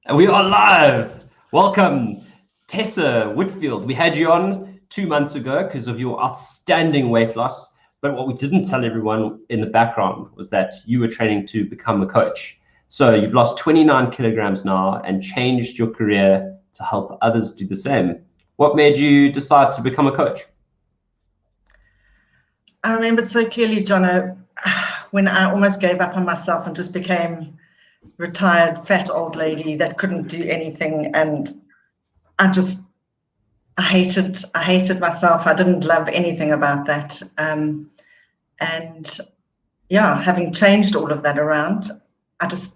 And we are live. Welcome, Tessa Whitfield. We had you on 2 months ago because of your outstanding weight loss. But what we didn't tell everyone in the background was that you were training to become a coach. So you've lost 29 kilograms now and changed your career to help others do the same. What made you decide to become a coach? I remembered so clearly, Jono, when I almost gave up on myself and just became retired fat old lady that couldn't do anything, and I hated myself. I didn't love anything about that, and yeah, having changed all of that around, I just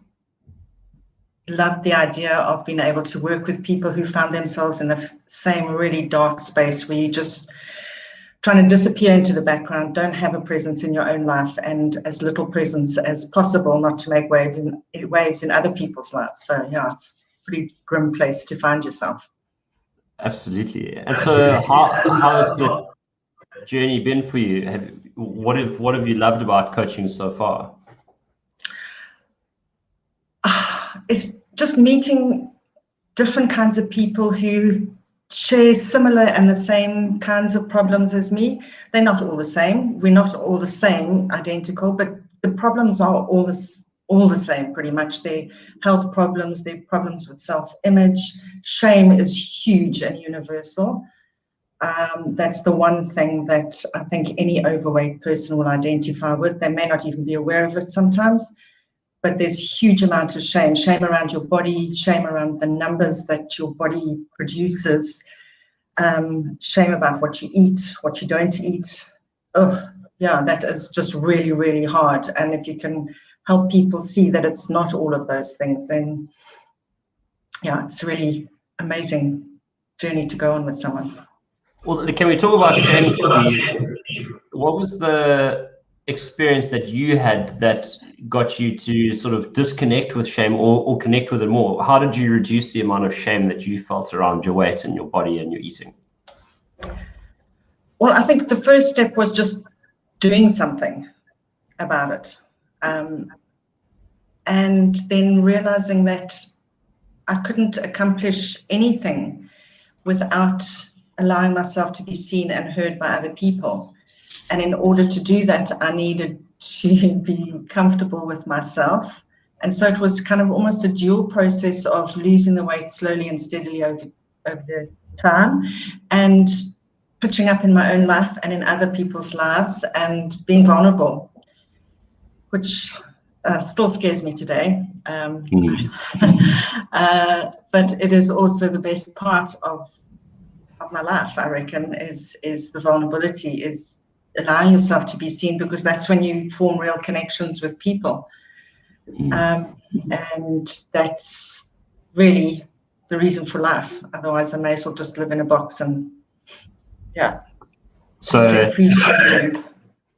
loved the idea of being able to work with people who found themselves in the same really dark space where you just trying to disappear into the background, don't have a presence in your own life, and as little presence as possible, not to make waves in other people's lives. So yeah, it's a pretty grim place to find yourself. Absolutely. And so how has the journey been for you? What have you loved about coaching so far? It's just meeting different kinds of people who share similar and the same kinds of problems as me. They're not all the same. We're not all the same, identical, but the problems are all the same pretty much. They're health problems, they're problems with self-image. Shame is huge and universal. That's the one thing that I think any overweight person will identify with. They may not even be aware of it sometimes, but there's a huge amount of shame around your body, shame around the numbers that your body produces, shame about what you eat, what you don't eat. Oh, yeah, that is just really, really hard. And if you can help people see that it's not all of those things, then yeah, it's a really amazing journey to go on with someone. Well, can we talk about shame? What was the experience that you had that got you to sort of disconnect with shame or connect with it more? How did you reduce the amount of shame that you felt around your weight and your body and your eating? Well, I think the first step was just doing something about it. And then realizing that I couldn't accomplish anything without allowing myself to be seen and heard by other people. And in order to do that, I needed to be comfortable with myself. And so it was kind of almost a dual process of losing the weight slowly and steadily over the time, and pitching up in my own life and in other people's lives and being vulnerable, which still scares me today. But it is also the best part of my life, I reckon, is the vulnerability, is allowing yourself to be seen, because that's when you form real connections with people. And that's really the reason for life. Otherwise, I may as well just live in a box and, yeah. So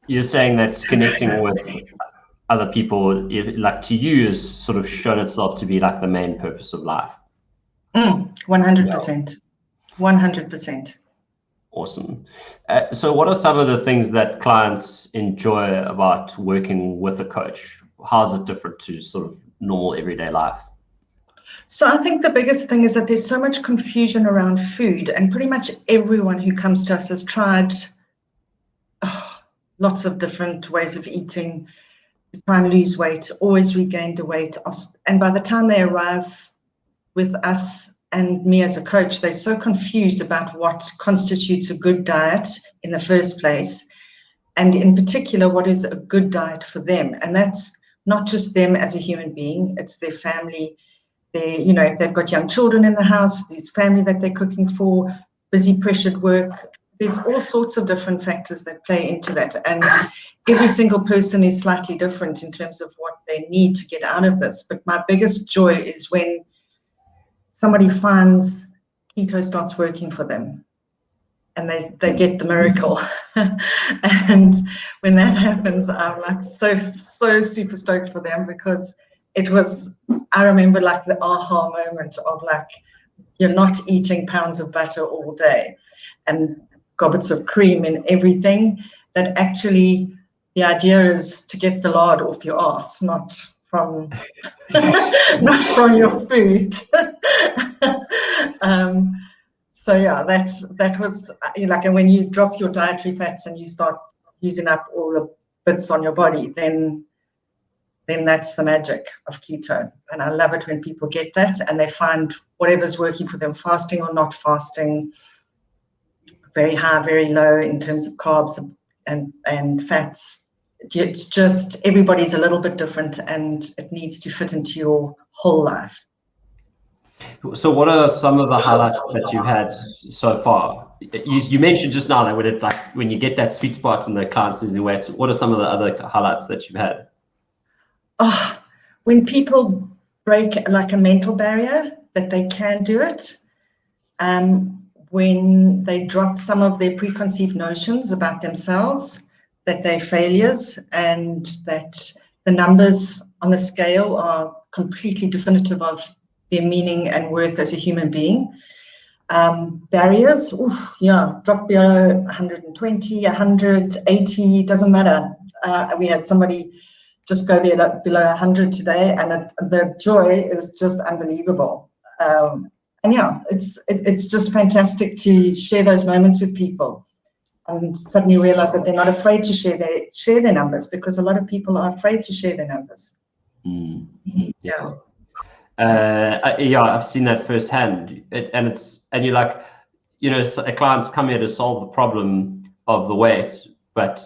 you're saying that connecting with other people, like to you, has sort of shown itself to be like the main purpose of life. 100%. 100%. Awesome. So what are some of the things that clients enjoy about working with a coach? How is it different to sort of normal everyday life? So I think the biggest thing is that there's so much confusion around food, and pretty much everyone who comes to us has tried lots of different ways of eating to try and lose weight, always regain the weight. And by the time they arrive with us and me as a coach, they're so confused about what constitutes a good diet in the first place, and in particular, what is a good diet for them. And that's not just them as a human being, it's their family. If they've got young children in the house, there's family that they're cooking for, busy, pressured work. There's all sorts of different factors that play into that. And every single person is slightly different in terms of what they need to get out of this. But my biggest joy is when somebody finds keto starts working for them and they get the miracle. And when that happens, I'm like so super stoked for them, because I remember like the aha moment of like, you're not eating pounds of butter all day and gobbets of cream and everything, that actually the idea is to get the lard off your ass, not from not from your food. So yeah, that was like, and when you drop your dietary fats and you start using up all the bits on your body, then that's the magic of keto. And I love it when people get that and they find whatever's working for them, fasting or not fasting, very high, very low in terms of carbs and fats. It's just everybody's a little bit different and it needs to fit into your whole life. So what are some of the highlights that you've had so far? You mentioned just now that when you get that sweet spot and the clients losing weight, what are some of the other highlights that you've had? Oh, when people break like a mental barrier that they can do it, when they drop some of their preconceived notions about themselves, that they're failures and that the numbers on the scale are completely definitive of their meaning and worth as a human being. Barriers, drop below 120, 180, doesn't matter. We had somebody just go below 100 today, and the joy is just unbelievable. And yeah, it's just fantastic to share those moments with people and suddenly realize that they're not afraid to share their numbers, because a lot of people are afraid to share their numbers. Yeah. I've seen that firsthand, and you're like, clients come here to solve the problem of the weight, but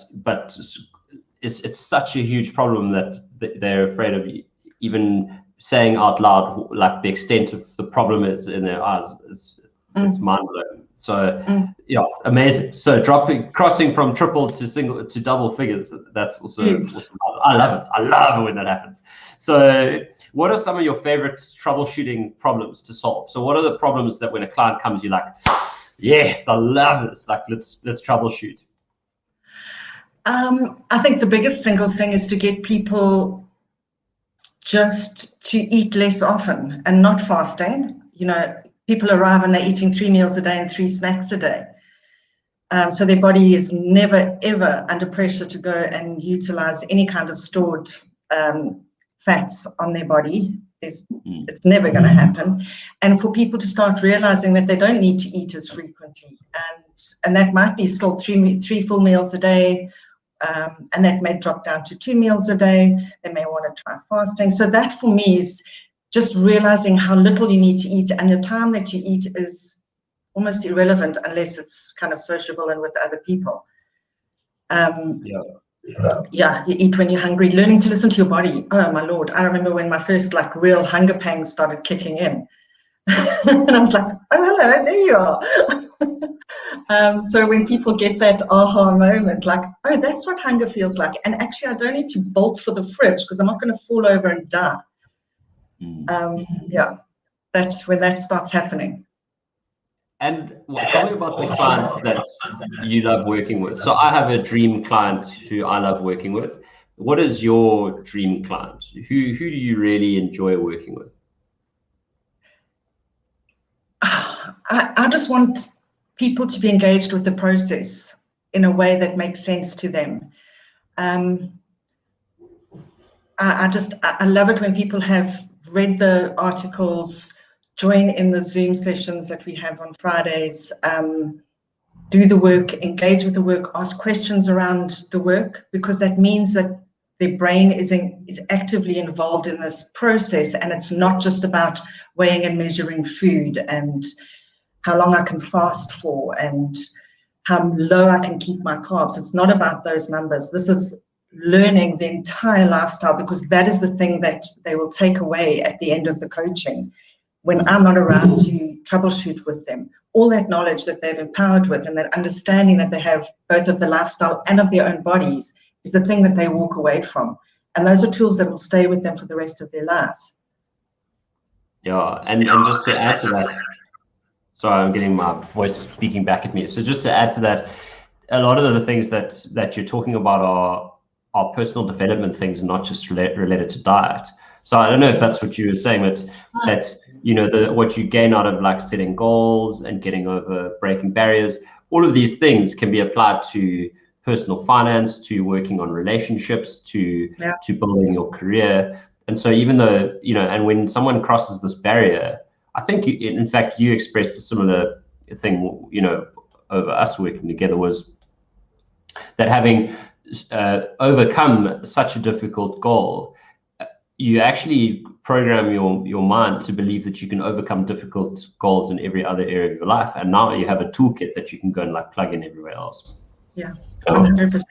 it's such a huge problem that they're afraid of even saying out loud, like the extent of the problem is in their eyes. It's mind blowing. So yeah, amazing. So crossing from triple to single to double figures, that's also awesome. I love it. I love it when that happens. So what are some of your favorite troubleshooting problems to solve? So what are the problems that when a client comes, you're like, yes, I love this. Like, let's troubleshoot. I think the biggest single thing is to get people just to eat less often and not fasting. People arrive and they're eating 3 meals a day and 3 snacks a day. So their body is never, ever under pressure to go and utilize any kind of stored fats on their body. It's never going to happen. And for people to start realizing that they don't need to eat as frequently. And that might be still 3 full meals a day. And that may drop down to 2 meals a day. They may want to try fasting. So that for me is just realizing how little you need to eat, and the time that you eat is almost irrelevant unless it's kind of sociable and with other people. You eat when you're hungry, learning to listen to your body. Oh my Lord, I remember when my first real hunger pangs started kicking in. And I was like, oh, hello, there you are. So when people get that aha moment, like, oh, that's what hunger feels like. And actually, I don't need to bolt for the fridge because I'm not going to fall over and die. That's when that starts happening. And tell me about the clients that you love working with. So I have a dream client who I love working with. What is your dream client? Who do you really enjoy working with? I just want people to be engaged with the process in a way that makes sense to them. I love it when people have read the articles, join in the Zoom sessions that we have on Fridays, do the work, engage with the work, ask questions around the work, because that means that their brain is actively involved in this process, and it's not just about weighing and measuring food and how long I can fast for and how low I can keep my carbs. It's not about those numbers. This is learning the entire lifestyle, because that is the thing that they will take away at the end of the coaching. When I'm not around to troubleshoot with them, all that knowledge that they've empowered with and that understanding that they have both of the lifestyle and of their own bodies is the thing that they walk away from. And those are tools that will stay with them for the rest of their lives. Yeah, and just to add to that, sorry, I'm getting my voice speaking back at me. So just to add to that, a lot of the things that you're talking about are personal development things, not just related to diet. So I don't know if that's what you were saying, that what you gain out of setting goals and getting over breaking barriers, all of these things can be applied to personal finance, to working on relationships, to building your career. And so even though, and when someone crosses this barrier, I think, in fact, you expressed a similar thing, over us working together, was that having overcome such a difficult goal, you actually program your mind to believe that you can overcome difficult goals in every other area of your life. And now you have a toolkit that you can go and plug in everywhere else. Yeah, 100%.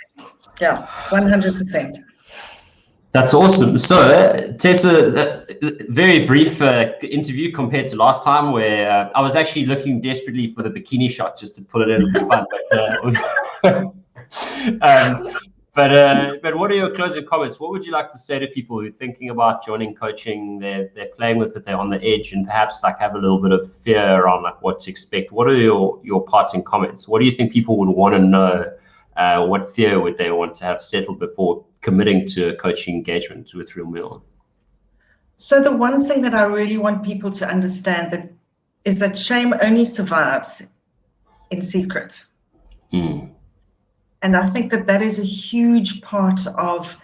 Yeah, 100%. That's awesome. So, Tessa, very brief interview compared to last time, where I was actually looking desperately for the bikini shot just to put it in for fun. But what are your closing comments? What would you like to say to people who are thinking about joining coaching? They're playing with it, they're on the edge, and perhaps have a little bit of fear around what to expect? What are your parting comments? What do you think people would want to know? What fear would they want to have settled before committing to a coaching engagement with Real Meal? So the one thing that I really want people to understand is that shame only survives in secret. And I think that is a huge part of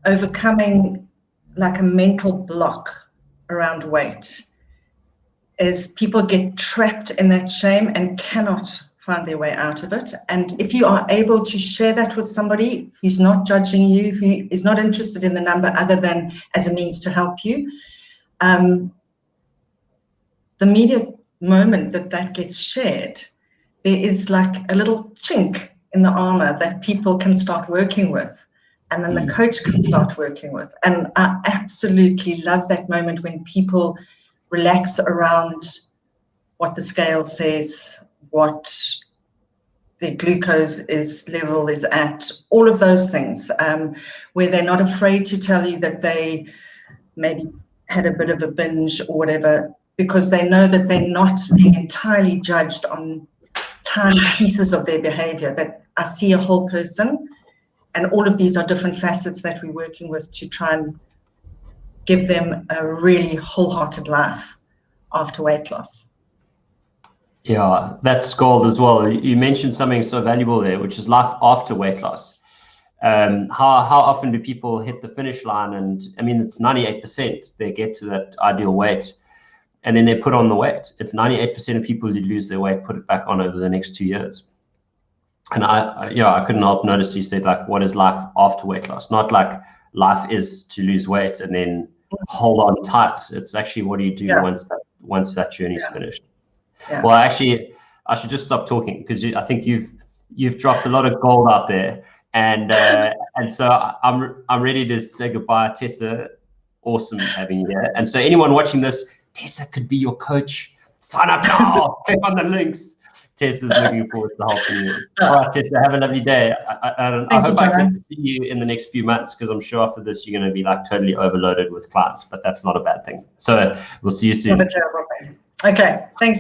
overcoming a mental block around weight, is people get trapped in that shame and cannot find their way out of it. And if you are able to share that with somebody who's not judging you, who is not interested in the number other than as a means to help you, the immediate moment that gets shared, there is a little chink in the armor that people can start working with, and then the coach can start working with. And I absolutely love that moment when people relax around what the scale says, what their glucose level is at, all of those things, where they're not afraid to tell you that they maybe had a bit of a binge or whatever, because they know that they're not being entirely judged on tiny pieces of their behavior, that I see a whole person, and all of these are different facets that we're working with to try and give them a really wholehearted life after weight loss. Yeah, that's gold as well. You mentioned something so valuable there, which is life after weight loss. How often do people hit the finish line? And I mean, it's 98% they get to that ideal weight, and then they put on the weight. It's 98% of people who lose their weight put it back on over the next 2 years. And I couldn't help notice you said what is life after weight loss? Not life is to lose weight and then hold on tight. It's actually what do you do once that journey is finished. Yeah. Well, actually, I should just stop talking, because I think you've dropped a lot of gold out there, and so I'm ready to say goodbye, Tessa. Awesome having you here. And so anyone watching this, Tessa could be your coach. Sign up now. Click on the links. Tessa's looking forward to helping you. All right, Tessa, have a lovely day. I hope I get to see you in the next few months, because I'm sure after this you're going to be totally overloaded with clients, but that's not a bad thing. So we'll see you soon. Not a terrible thing. Okay, thanks.